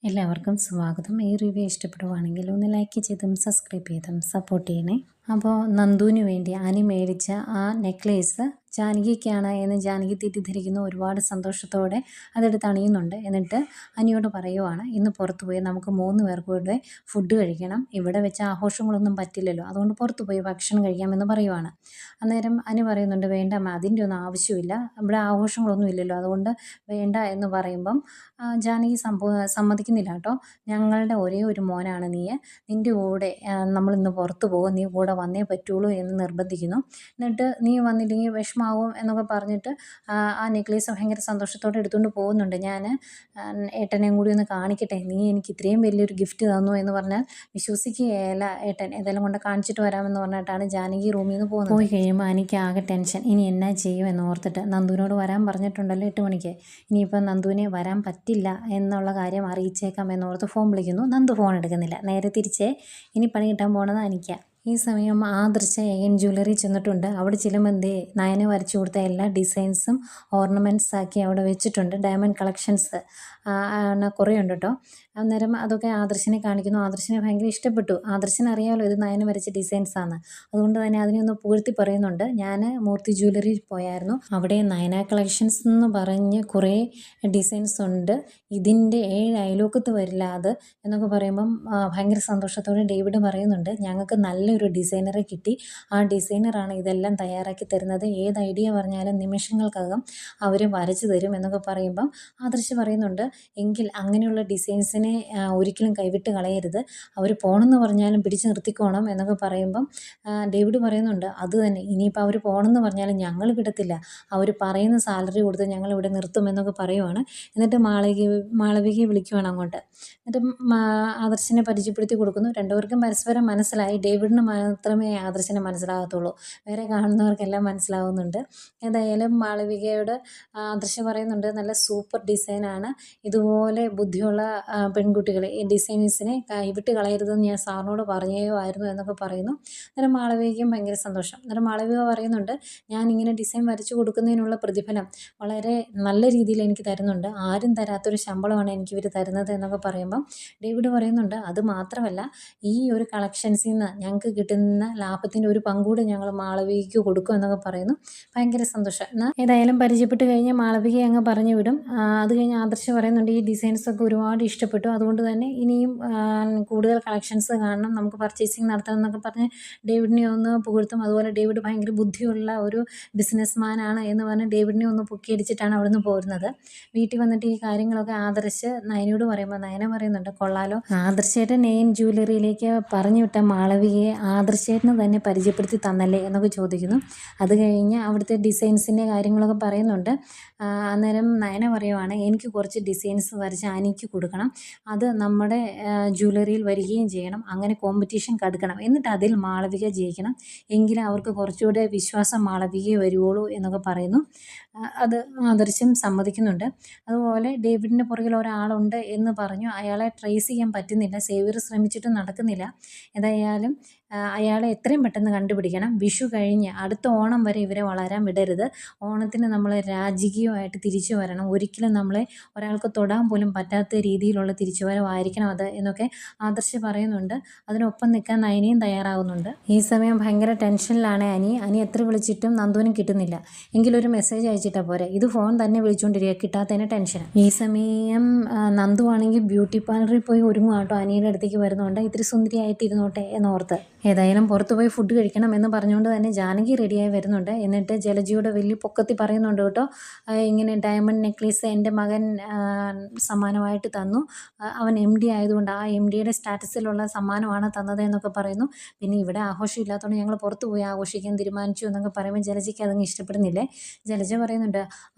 എല്ലാവർക്കും സ്വാഗതം. ഈ റിവ്യൂ ഇഷ്ടപ്പെടുവാണെങ്കിൽ ഒന്ന് ലൈക്ക് ചെയ്തും സബ്സ്ക്രൈബ് ചെയ്തും സപ്പോർട്ട് ചെയ്യണേ. അപ്പോൾ നന്ദുവിന് വേണ്ടി അനി മേടിച്ച ആ നെക്ലേസ് ജാനകിക്കാണ് എന്ന് ജാനകി തെറ്റിദ്ധരിക്കുന്നു. ഒരുപാട് സന്തോഷത്തോടെ അതെടുത്ത് അണിയുന്നുണ്ട്. എന്നിട്ട് അനിയോട് പറയുവാണ്, ഇന്ന് പുറത്ത് പോയി നമുക്ക് 3 പേർക്ക് കൂടെ ഫുഡ് കഴിക്കണം, ഇവിടെ വെച്ച് ആഘോഷങ്ങളൊന്നും പറ്റില്ലല്ലോ, അതുകൊണ്ട് പുറത്ത് പോയി ഭക്ഷണം കഴിക്കാമെന്ന് പറയുവാണ്. അന്നേരം അനി പറയുന്നുണ്ട്, വേണ്ട അമ്മ, അതിൻ്റെ ഒന്നും ആവശ്യമില്ല, ഇവിടെ ആഘോഷങ്ങളൊന്നും ഇല്ലല്ലോ, അതുകൊണ്ട് വേണ്ട എന്ന് പറയുമ്പം ജാനകി സമ്മതിക്കുന്നില്ല കേട്ടോ. ഞങ്ങളുടെ ഒരേ ഒരു മോനാണ് നീ, നിൻ്റെ കൂടെ നമ്മളിന്ന് പുറത്ത് പോകും, നീ കൂടെ വന്നേ പറ്റുള്ളൂ എന്ന് നിർബന്ധിക്കുന്നു. എന്നിട്ട് നീ വന്നില്ലെങ്കിൽ വിഷമാവും എന്നൊക്കെ പറഞ്ഞിട്ട് ആ നെക്ലേസ് ഭയങ്കര സന്തോഷത്തോടെ എടുത്തുകൊണ്ട് പോകുന്നുണ്ട്. ഞാൻ ഏട്ടനെയും കൂടി ഒന്ന് കാണിക്കട്ടെ, നീ എനിക്ക് ഇത്രയും വലിയൊരു ഗിഫ്റ്റ് തന്നു എന്ന് പറഞ്ഞാൽ വിശ്വസിക്കുകയല്ല ഏട്ടൻ, ഏതെല്ലാം കൊണ്ട് കാണിച്ചിട്ട് വരാമെന്ന് പറഞ്ഞിട്ടാണ് ജാനകി റൂമിൽ നിന്ന് പോകുന്നത്. പോയി കഴിയുമ്പോൾ എനിക്ക് ആകെ ടെൻഷൻ, ഇനി എന്നാ ചെയ്യും എന്ന് ഓർത്തിട്ട് നന്ദുവിനോട് വരാൻ പറഞ്ഞിട്ടുണ്ടല്ലോ 8 മണിക്ക്, ഇനിയിപ്പോൾ നന്ദുവിനെ വരാൻ പറ്റില്ല എന്നുള്ള കാര്യം അറിയിച്ചേക്കാം എന്നോർത്ത് ഫോൺ വിളിക്കുന്നു. നന്ദു ഫോൺ എടുക്കുന്നില്ല. നേരെ തിരിച്ചേ ഇനി പണി കിട്ടാൻ പോണത് അനിക്കാണ്. ഈ സമയം ആദർശ എൻ ജ്വല്ലറി ചെന്നിട്ടുണ്ട്. അവിടെ ചിലമന്തി നയന് വരച്ചു കൊടുത്ത എല്ലാ ഡിസൈൻസും ഓർണമെൻറ്റ്സ് ആക്കി അവിടെ വെച്ചിട്ടുണ്ട്. ഡയമണ്ട് കളക്ഷൻസ് കുറേ ഉണ്ട് കേട്ടോ. അന്നേരം അതൊക്കെ ആദർശിനെ കാണിക്കുന്നു. ആദർശിനെ ഭയങ്കര ഇഷ്ടപ്പെട്ടു. ആദർശിന് അറിയാമല്ലോ ഇത് നയന് വരച്ച ഡിസൈൻസാണ്, അതുകൊണ്ട് തന്നെ അതിനെ ഒന്ന് പുകഴ്ത്തി പറയുന്നുണ്ട്. ഞാൻ മൂർത്തി ജ്വല്ലറിയിൽ പോയായിരുന്നു, അവിടെ നയന കളക്ഷൻസ് എന്ന് പറഞ്ഞ് കുറേ ഡിസൈൻസ് ഉണ്ട്, ഇതിൻ്റെ 7 അയലോക്കത്ത് വരില്ല അത് എന്നൊക്കെ പറയുമ്പം ഭയങ്കര സന്തോഷത്തോടെ ഡേവിഡ് പറയുന്നുണ്ട്, ഞങ്ങൾക്ക് നല്ലൊരു ഡിസൈനറെ കിട്ടി, ആ ഡിസൈനറാണ് ഇതെല്ലാം തയ്യാറാക്കി തരുന്നത്, ഏത് ഐഡിയ പറഞ്ഞാലും നിമിഷങ്ങൾക്കകം അവർ വരച്ചു തരും എന്നൊക്കെ പറയുമ്പം ആദർശ് പറയുന്നുണ്ട്, എങ്കിൽ അങ്ങനെയുള്ള ഡിസൈൻസിനെ ഒരിക്കലും കൈവിട്ട് കളയരുത്, അവർ പോകണമെന്ന് പറഞ്ഞാലും പിടിച്ച് നിർത്തിക്കോണം എന്നൊക്കെ പറയുമ്പം ഡേവിഡ് പറയുന്നുണ്ട്, അത് തന്നെ, ഇനിയിപ്പോൾ അവർ പോകണമെന്ന് പറഞ്ഞാലും ഞങ്ങൾ വിടത്തില്ല, അവർ പറയുന്ന സാലറി കൊടുത്ത് ഞങ്ങൾ ഇവിടെ നിർത്തും എന്നൊക്കെ പറയുവാണ്. എന്നിട്ട് മാളവികയെ വിളിക്കുവാണ് അങ്ങോട്ട്. എന്നിട്ട് ആദർശിനെ പരിചയപ്പെടുത്തി കൊടുക്കുന്നു. രണ്ടുപേർക്കും പരസ്പരം മനസ്സിലായി. ഡേവിഡിന് മാത്രമേ ആദർശിനെ മനസ്സിലാകത്തുള്ളൂ, വേറെ കാണുന്നവർക്കെല്ലാം മനസ്സിലാവുന്നുണ്ട്. ഏതായാലും മാളവികയോട് ആദർശ് പറയുന്നുണ്ട്, നല്ല സൂപ്പർ ഡിസൈനാണ്, ഇതുപോലെ ബുദ്ധിയുള്ള പെൺകുട്ടികളെ ഈ ഡിസൈനേഴ്സിനെ കൈവിട്ട് കളയരുതെന്ന് ഞാൻ സാറിനോട് പറയുമായിരുന്നു എന്നൊക്കെ പറയുന്നു. അന്നേരം മാളവികയ്ക്കും ഭയങ്കര സന്തോഷം. അന്നേരം മാളവിക പറയുന്നുണ്ട്, ഞാൻ ഇങ്ങനെ ഡിസൈൻ വരച്ചു കൊടുക്കുന്നതിനുള്ള പ്രതിഫലം വളരെ നല്ല രീതിയിൽ എനിക്ക് തരുന്നുണ്ട്, ആരും തരാത്തൊരു ശമ്പളമാണ് എനിക്ക് ഇവർ തരുന്നത് എന്നൊക്കെ പറയുമ്പം ഡേവിഡ് പറയുന്നുണ്ട്, അത് മാത്രമല്ല ഈ ഒരു കളക്ഷൻസിൽ നിന്ന് ഞങ്ങൾക്ക് കിട്ടുന്ന ലാഭത്തിൻ്റെ ഒരു പങ്കൂടെ ഞങ്ങൾ മാളവികയ്ക്ക് കൊടുക്കും എന്നൊക്കെ പറയുന്നു. ഭയങ്കര സന്തോഷം. എന്നാൽ ഏതായാലും പരിചയപ്പെട്ട് കഴിഞ്ഞ് മാളവികയെ അങ്ങ് പറഞ്ഞു വിടും. അത് കഴിഞ്ഞ് ആദർശ് പറയുന്നുണ്ട്, ഈ ഡിസൈൻസൊക്കെ ഒരുപാട് ഇഷ്ടപ്പെട്ടു, അതുകൊണ്ട് തന്നെ ഇനിയും കൂടുതൽ കളക്ഷൻസ് കാണണം, നമുക്ക് പർച്ചേസിങ് നടത്തണം എന്നൊക്കെ പറഞ്ഞ് ഡേവിഡിനെ ഒന്ന് പുകഴ്ത്തും. അതുപോലെ ഡേവിഡ് ഭയങ്കര ബുദ്ധിയുള്ള ഒരു ബിസിനസ്മാനാണ് എന്ന് പറഞ്ഞ് ഡേവിഡിനെ ഒന്ന് പൊക്കിയടിച്ചിട്ടാണ് അവിടെ നിന്ന് പോരുന്നത്. വീട്ടിൽ വന്നിട്ട് ഈ കാര്യങ്ങളൊക്കെ ആദർശ് നയനോട് പറയുമ്പോൾ നയന പറയുന്നുണ്ട്, കൊള്ളാലോ, ആദർശേട്ടൻ നെയിൻ ജ്വല്ലറിയിലേക്ക് പറഞ്ഞു വിട്ട മാളവികയെ ആദർശേട്ടന് തന്നെ പരിചയപ്പെടുത്തി തന്നല്ലേ എന്നൊക്കെ ചോദിക്കുന്നു. അത് കഴിഞ്ഞ് അവിടുത്തെ ഡിസൈൻസിൻ്റെ കാര്യങ്ങളൊക്കെ പറയുന്നുണ്ട്. അന്നേരം നയന പറയുവാണ്, എനിക്ക് കുറച്ച് ഡിസൈൻസ് വരച്ച് അനിക്ക് കൊടുക്കണം, അത് നമ്മുടെ ജ്വല്ലറിയിൽ വരികയും ചെയ്യണം, അങ്ങനെ കോമ്പറ്റീഷൻ കടുക്കണം, എന്നിട്ട് അതിൽ മാളവിക ജയിക്കണം, എങ്കിലും അവർക്ക് കുറച്ചുകൂടെ വിശ്വാസം മാളവികയെ വരുവുള്ളൂ എന്നൊക്കെ പറയുന്നു. അത് ആദർശം സമ്മതിക്കുന്നുണ്ട്. അതുപോലെ ഡേവിഡിൻ്റെ പുറകിൽ ഒരാളുണ്ട് എന്ന് പറഞ്ഞു, അയാളെ ട്രേസ് ചെയ്യാൻ പറ്റുന്നില്ല, സേവ്യർ ശ്രമിച്ചിട്ടും നടക്കുന്നില്ല. ഏതായാലും അയാളെ എത്രയും പെട്ടെന്ന് കണ്ടുപിടിക്കണം. വിഷു കഴിഞ്ഞ് അടുത്ത ഓണം വരെ ഇവരെ വളരാൻ വിടരുത്, ഓണത്തിന് നമ്മൾ രാജകീയമായിട്ട് തിരിച്ചു വരണം, ഒരിക്കലും നമ്മളെ ഒരാൾക്ക് തൊടാൻ പോലും പറ്റാത്ത രീതിയിലുള്ള തിരിച്ചുവരവായിരിക്കണം അത് എന്നൊക്കെ ആദർശ് പറയുന്നുണ്ട്. അതിനൊപ്പം നിൽക്കാൻ നയനയും തയ്യാറാകുന്നുണ്ട്. ഈ സമയം ഭയങ്കര ടെൻഷനിലാണ് അനി എത്ര വിളിച്ചിട്ടും നന്ദുവിനും കിട്ടുന്നില്ല. എങ്കിലൊരു മെസ്സേജ് അയച്ചിട്ടാൽ പോരെ, ഇത് ഫോൺ തന്നെ വിളിച്ചുകൊണ്ടിരിക്കുക, കിട്ടാത്തതിന് ടെൻഷൻ. ഈ സമയം നന്ദു ആണെങ്കിൽ ബ്യൂട്ടി പാർലറിൽ പോയി ഒരുങ്ങുവാട്ടോ, അനിയുടെ അടുത്തേക്ക് വരുന്നുണ്ട്, ഇത്തിരി സുന്ദരിയായിട്ട് ഇരുന്നോട്ടെ എന്നോർത്ത്. ഏതായാലും പുറത്ത് പോയി ഫുഡ് കഴിക്കണം എന്ന് പറഞ്ഞുകൊണ്ട് തന്നെ ജാനകി റെഡിയായി വരുന്നുണ്ട്. എന്നിട്ട് ജലജിയുടെ വലിയ പൊക്കത്തിൽ പറയുന്നുണ്ട് കേട്ടോ, ഇങ്ങനെ ഡയമണ്ട് നെക്ലേസ് എൻ്റെ മകൻ സമ്മാനമായിട്ട് തന്നു, അവൻ MD ആയതുകൊണ്ട് ആ MDയുടെ സ്റ്റാറ്റസിലുള്ള സമ്മാനമാണ് തന്നത് എന്നൊക്കെ പറയുന്നു. പിന്നെ ഇവിടെ ആഘോഷം ഇല്ലാത്തതുകൊണ്ട് ഞങ്ങൾ പുറത്ത് പോയി ആഘോഷിക്കാൻ തീരുമാനിച്ചു എന്നൊക്കെ പറയുമ്പോൾ ജലജയ്ക്ക് അതങ്ങ് ഇഷ്ടപ്പെടുന്നില്ലേ. ജലജ പറയുന്നുണ്ട്,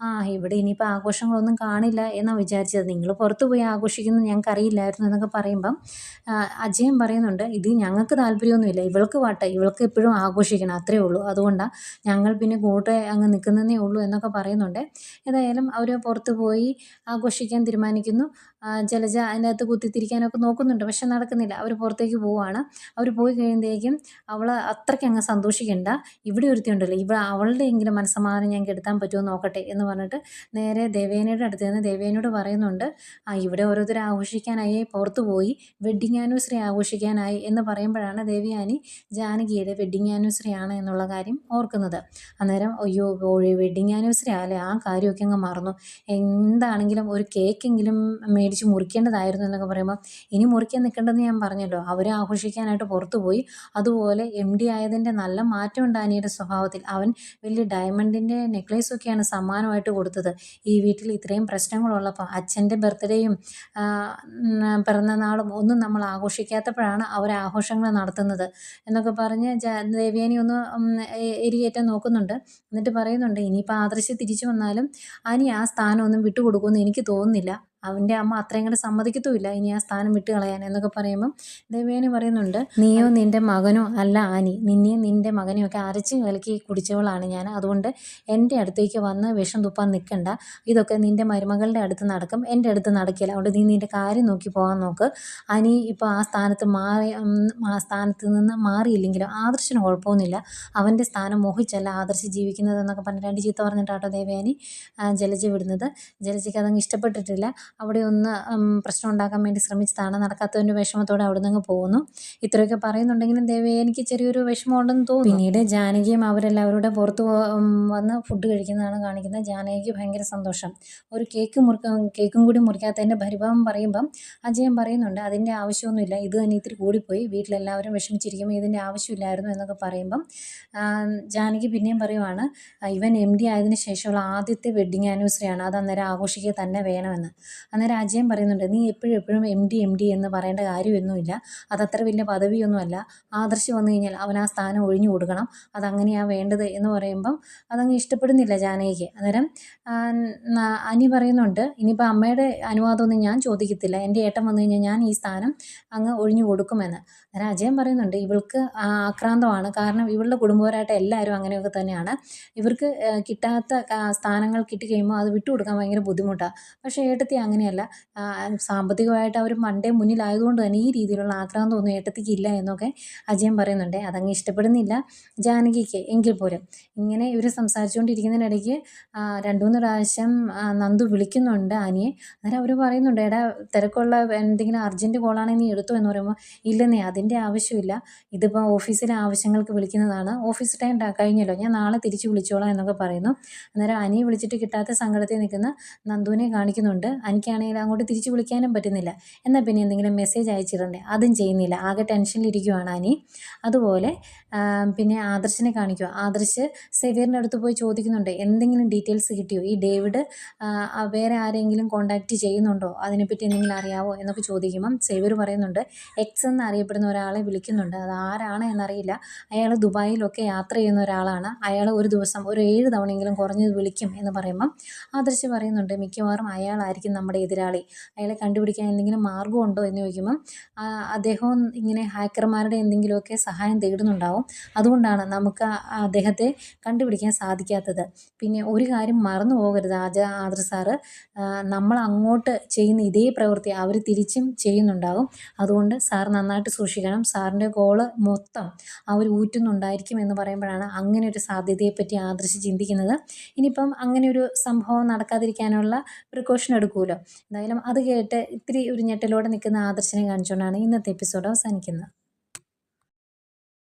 ഇവിടെ ഇനിയിപ്പോൾ ആഘോഷങ്ങളൊന്നും കാണില്ല എന്നാണ് വിചാരിച്ചത്, നിങ്ങൾ പുറത്ത് പോയി ആഘോഷിക്കുന്നത് ഞങ്ങൾക്ക് അറിയില്ലായിരുന്നു എന്നൊക്കെ പറയുമ്പം അജയൻ പറയുന്നുണ്ട്, ഇത് ഞങ്ങൾക്ക് താല്പര്യമൊന്നുമില്ല, ഇവൾക്ക് വാട്ടെ, ഇവൾക്ക് എപ്പോഴും ആഘോഷിക്കണം, അത്രയേ ഉള്ളൂ, അതുകൊണ്ടാണ് ഞങ്ങൾ പിന്നെ കൂടെ അങ്ങ് നിൽക്കുന്നതേ ഉള്ളൂ എന്നൊക്കെ പറയുന്നുണ്ട്. ഏതായാലും അവർ പുറത്ത് പോയി ആഘോഷിക്കാൻ തീരുമാനിക്കുന്നു. ജലജ അതിനകത്ത് കുത്തിത്തിരിക്കാനൊക്കെ നോക്കുന്നുണ്ട്. പക്ഷെ നടക്കുന്നില്ല. അവർ പുറത്തേക്ക് പോവുകയാണ്. അവർ പോയി കഴിയുമ്പോഴേക്കും അവൾ അത്രയ്ക്ക് അങ്ങ് സന്തോഷിക്കണ്ട, ഇവിടെ ഒരുത്തിയുണ്ടല്ലോ, അവളുടെ എങ്കിലും മനസ്സമാധാനം ഞാൻ കെടുത്താൻ പറ്റുമോ നോക്കട്ടെ എന്ന് പറഞ്ഞിട്ട് നേരെ ദേവേനയുടെ അടുത്ത് നിന്ന് ദേവേനയോട് പറയുന്നുണ്ട്, ഇവിടെ ഓരോരുത്തർ ആഘോഷിക്കാനായി പുറത്തു പോയി, വെഡ്ഡിങ് ആനിവേഴ്സറി ആഘോഷിക്കാനായി എന്ന് പറയുമ്പോഴാണ് ദേവയാനി ജാനകിയുടെ വെഡ്ഡിങ് ആനിവേഴ്സറി ആണ് എന്നുള്ള കാര്യം ഓർക്കുന്നത്. അന്നേരം അയ്യോ വെഡ്ഡിങ് ആനിവേഴ്സറി ആല്ലേ, ആ കാര്യമൊക്കെ അങ്ങ് മറന്നു, എന്താണെങ്കിലും ഒരു കേക്കെങ്കിലും മേടിച്ച് മുറിക്കേണ്ടതായിരുന്നു എന്നൊക്കെ പറയുമ്പോൾ, ഇനി മുറിക്കാൻ നിൽക്കേണ്ടതെന്ന് ഞാൻ പറഞ്ഞല്ലോ, അവർ ആഘോഷിക്കാനായിട്ട് പുറത്തു പോയി. അതുപോലെ MD ആയതിൻ്റെ നല്ല മാറ്റമുണ്ട് അനിയുടെ സ്വഭാവത്തിൽ. അവൻ വലിയ ഡയമണ്ടിൻ്റെ നെക്ലേസൊക്കെയാണ് സമ്മാനമായിട്ട് കൊടുത്തത്. ഈ വീട്ടിൽ ഇത്രയും പ്രശ്നങ്ങളുള്ളപ്പോൾ അച്ഛൻ്റെ ബർത്ത്ഡേയും പിറന്നനാളും ഒന്നും നമ്മൾ ആഘോഷിക്കാത്തപ്പോഴാണ് അവർ ആഘോഷങ്ങൾ നടത്തുന്നത് എന്നൊക്കെ പറഞ്ഞ് ദേവയാനി ഒന്ന് എരികേറ്റാൻ നോക്കുന്നുണ്ട്. എന്നിട്ട് പറയുന്നുണ്ട്, ഇനിയിപ്പോൾ ആദർശ് തിരിച്ചു വന്നാലും അനി ആ സ്ഥാനമൊന്നും വിട്ടുകൊടുക്കുമെന്ന് എനിക്ക് തോന്നുന്നില്ല. അവൻ്റെ അമ്മ അത്രയും കൂടെ സമ്മതിക്കത്തുമില്ല ഇനി ആ സ്ഥാനം വിട്ട് കളയാൻ എന്നൊക്കെ പറയുമ്പം ദേവയാനി പറയുന്നുണ്ട്, നീയോ നിൻ്റെ മകനോ അല്ല ആനി, നിന്നെയും നിൻ്റെ മകനെയും ഒക്കെ അരച്ച് കലക്കി കുടിച്ചവളാണ് ഞാൻ. അതുകൊണ്ട് എൻ്റെ അടുത്തേക്ക് വന്ന് വിഷം തുപ്പാൻ നിൽക്കണ്ട. ഇതൊക്കെ നിൻ്റെ മരുമകളുടെ അടുത്ത് നടക്കും, എൻ്റെ അടുത്ത് നടക്കില്ല. അതുകൊണ്ട് നീ നിൻ്റെ കാര്യം നോക്കി പോകാൻ നോക്ക്. അനി ഇപ്പോൾ ആ സ്ഥാനത്ത് നിന്ന് മാറിയില്ലെങ്കിലും ആദർശിന് കുഴപ്പമൊന്നുമില്ല. അവൻ്റെ സ്ഥാനം മോഹിച്ചല്ല ആദർശ് ജീവിക്കുന്നതെന്നൊക്കെ പറഞ്ഞ് 2 ചീത്ത പറഞ്ഞിട്ടാട്ടോ ദേവയാനി ജലജ വിടുന്നത്. ജലജയ്ക്ക് അതങ്ങ് ഇഷ്ടപ്പെട്ടിട്ടില്ല. അവിടെ ഒന്ന് പ്രശ്നം ഉണ്ടാക്കാൻ വേണ്ടി ശ്രമിച്ചതാണ്. നടക്കാത്തതിൻ്റെ വിഷമത്തോടെ അവിടെ നിന്ന് പോകുന്നു. ഇത്രയൊക്കെ പറയുന്നുണ്ടെങ്കിലും ദേവയാനിക്ക് ചെറിയൊരു വിഷമം ഉണ്ടെന്ന് തോന്നുന്നു. പിന്നീട് ജാനകിയും അവരെല്ലാവരുടെ പുറത്ത് വന്ന് ഫുഡ് കഴിക്കുന്നതാണ് കാണിക്കുന്നത്. ജാനകിക്ക് ഭയങ്കര സന്തോഷം. ഒരു കേക്കും കൂടി മുറിക്കാത്തതിൻ്റെ പരിഭവം പറയുമ്പം അജയൻ പറയുന്നുണ്ട്, അതിൻ്റെ ആവശ്യമൊന്നുമില്ല, ഇത് തന്നെ ഇത്തിരി കൂടിപ്പോയി, വീട്ടിലെല്ലാവരും വിഷമിച്ചിരിക്കുമ്പോൾ ഇതിൻ്റെ ആവശ്യമില്ലായിരുന്നു എന്നൊക്കെ പറയുമ്പം ജാനകി പിന്നെയും പറയുവാണ്, ഇവൻ MD ആയതിനു ശേഷമുള്ള ആദ്യത്തെ വെഡ്ഡിങ് ആനിവേഴ്സറിയാണ്, അത് അന്നേരം ആഘോഷിക്കുക തന്നെ വേണമെന്ന്. അന്നേരം അജയൻ പറയുന്നുണ്ട്, നീ എപ്പോഴും MD എന്ന് പറയേണ്ട കാര്യമൊന്നുമില്ല, അതത്ര വലിയ പദവിയൊന്നുമല്ല. ആദർശ് വന്നു കഴിഞ്ഞാൽ അവൻ ആ സ്ഥാനം ഒഴിഞ്ഞു കൊടുക്കണം, അതങ്ങനെയാണ് വേണ്ടത് എന്ന് പറയുമ്പം അതങ്ങ് ഇഷ്ടപ്പെടുന്നില്ല ജാനകിക്ക്. അന്നേരം അനി പറയുന്നുണ്ട്, ഇനിയിപ്പോൾ അമ്മയുടെ അനുവാദമൊന്നും ഞാൻ ചോദിക്കത്തില്ല, എൻ്റെ ഏട്ടൻ വന്നു കഴിഞ്ഞാൽ ഞാൻ ഈ സ്ഥാനം അങ്ങ് ഒഴിഞ്ഞു കൊടുക്കുമെന്ന്. അന്നേരം അജയൻ പറയുന്നുണ്ട്, ഇവൾക്ക് ആക്രാന്തമാണ്, കാരണം ഇവളുടെ കുടുംബപരമായിട്ട് എല്ലാവരും അങ്ങനെയൊക്കെ തന്നെയാണ്. ഇവർക്ക് കിട്ടാത്ത സ്ഥാനങ്ങൾ കിട്ടിക്കഴിയുമ്പോൾ അത് വിട്ടുകൊടുക്കാൻ ഭയങ്കര ബുദ്ധിമുട്ടാണ്. പക്ഷേ ഏട്ടത്തി അങ്ങനെയല്ല, സാമ്പത്തികമായിട്ട് അവർ പണ്ടേ മുന്നിലായതുകൊണ്ട് തന്നെ ഈ രീതിയിലുള്ള ആക്രാന്തമൊന്നും ഏട്ടത്തിക്ക് ഇല്ല എന്നൊക്കെ അജയൻ പറയുന്നുണ്ട്. അതങ്ങ് ഇഷ്ടപ്പെടുന്നില്ല ജാനകിക്ക്. എങ്കിൽ പോലും ഇങ്ങനെ ഇവർ സംസാരിച്ചുകൊണ്ടിരിക്കുന്നതിനിടയ്ക്ക് 2-3 പ്രാവശ്യം നന്ദു വിളിക്കുന്നുണ്ട് അനിയെ. അന്നേരം അവർ പറയുന്നുണ്ട്, എടാ തിരക്കുള്ള എന്തെങ്കിലും അർജൻറ്റ് കോളാണെങ്കിൽ നീ എടുത്തോ എന്ന് പറയുമ്പോൾ, ഇല്ലെന്നേ അതിൻ്റെ ആവശ്യമില്ല, ഇതിപ്പോൾ ഓഫീസിലെ ആവശ്യങ്ങൾക്ക് വിളിക്കുന്നതാണ്, ഓഫീസ് ടൈം കഴിഞ്ഞല്ലോ, ഞാൻ നാളെ തിരിച്ച് വിളിച്ചോളാം എന്നൊക്കെ പറയുന്നു. അന്നേരം അനിയെ വിളിച്ചിട്ട് കിട്ടാത്ത സങ്കടത്തിൽ നിൽക്കുന്ന നന്ദുവിനെ കാണിക്കുന്നുണ്ട്. എനിക്കാണെങ്കിൽ അങ്ങോട്ട് തിരിച്ച് വിളിക്കാനും പറ്റുന്നില്ല. എന്നാൽ പിന്നെ എന്തെങ്കിലും മെസ്സേജ് അയച്ചിടണ്ടേ, അതും ചെയ്യുന്നില്ല. ആകെ ടെൻഷനിലിരിക്കുവാണ് അനി. അതുപോലെ പിന്നെ ആദർശിനെ കാണിക്കുക. ആദർശ് സേവ്യറിൻ്റെ അടുത്ത് പോയി ചോദിക്കുന്നുണ്ട്, എന്തെങ്കിലും ഡീറ്റെയിൽസ് കിട്ടിയോ, ഈ ഡേവിഡ് വേറെ ആരെങ്കിലും കോൺടാക്റ്റ് ചെയ്യുന്നുണ്ടോ, അതിനെപ്പറ്റി എന്തെങ്കിലും അറിയാവോ എന്നൊക്കെ ചോദിക്കുമ്പം സേവ്യർ പറയുന്നുണ്ട്, എക്സ് എന്ന് അറിയപ്പെടുന്ന ഒരാളെ വിളിക്കുന്നുണ്ട്, അത് ആരാണ് എന്നറിയില്ല, അയാൾ ദുബായിലൊക്കെ യാത്ര ചെയ്യുന്ന ഒരാളാണ്, അയാൾ ഒരു ദിവസം ഒരു 7 തവണയെങ്കിലും കുറഞ്ഞത് വിളിക്കും എന്ന് പറയുമ്പം ആദർശ് പറയുന്നുണ്ട്, മിക്കവാറും അയാളായിരിക്കും നമ്മുടെ എതിരാളി, അയാളെ കണ്ടുപിടിക്കാൻ എന്തെങ്കിലും മാർഗ്ഗമുണ്ടോ എന്ന് ചോദിക്കുമ്പം അദ്ദേഹവും ഇങ്ങനെ ഹാക്കർമാരുടെ എന്തെങ്കിലുമൊക്കെ സഹായം തേടുന്നുണ്ടാവും, അതുകൊണ്ടാണ് നമുക്ക് അദ്ദേഹത്തെ കണ്ടുപിടിക്കാൻ സാധിക്കാത്തത്. പിന്നെ ഒരു കാര്യം മറന്നു പോകരുത് ആദർ സാറ്, നമ്മൾ അങ്ങോട്ട് ചെയ്യുന്ന ഇതേ പ്രവൃത്തി അവർ തിരിച്ചും ചെയ്യുന്നുണ്ടാകും, അതുകൊണ്ട് സാർ നന്നായിട്ട് സൂക്ഷിക്കണം, സാറിൻ്റെ ഗോള് മൊത്തം അവർ ഊറ്റുന്നുണ്ടായിരിക്കും എന്ന് പറയുമ്പോഴാണ് അങ്ങനെ ഒരു സാധ്യതയെപ്പറ്റി ആദർശ് ചിന്തിക്കുന്നത്. ഇനിയിപ്പം അങ്ങനെ ഒരു സംഭവം നടക്കാതിരിക്കാനുള്ള പ്രിക്കോഷൻ എടുക്കുമല്ലോ. എന്തായാലും അത് കേട്ട് ഇത്തിരി ഒരു ഞെട്ടലോടെ നിൽക്കുന്ന ആദർശിനെ കാണിച്ചുകൊണ്ടാണ് ഇന്നത്തെ എപ്പിസോഡ് അവസാനിക്കുന്നത്.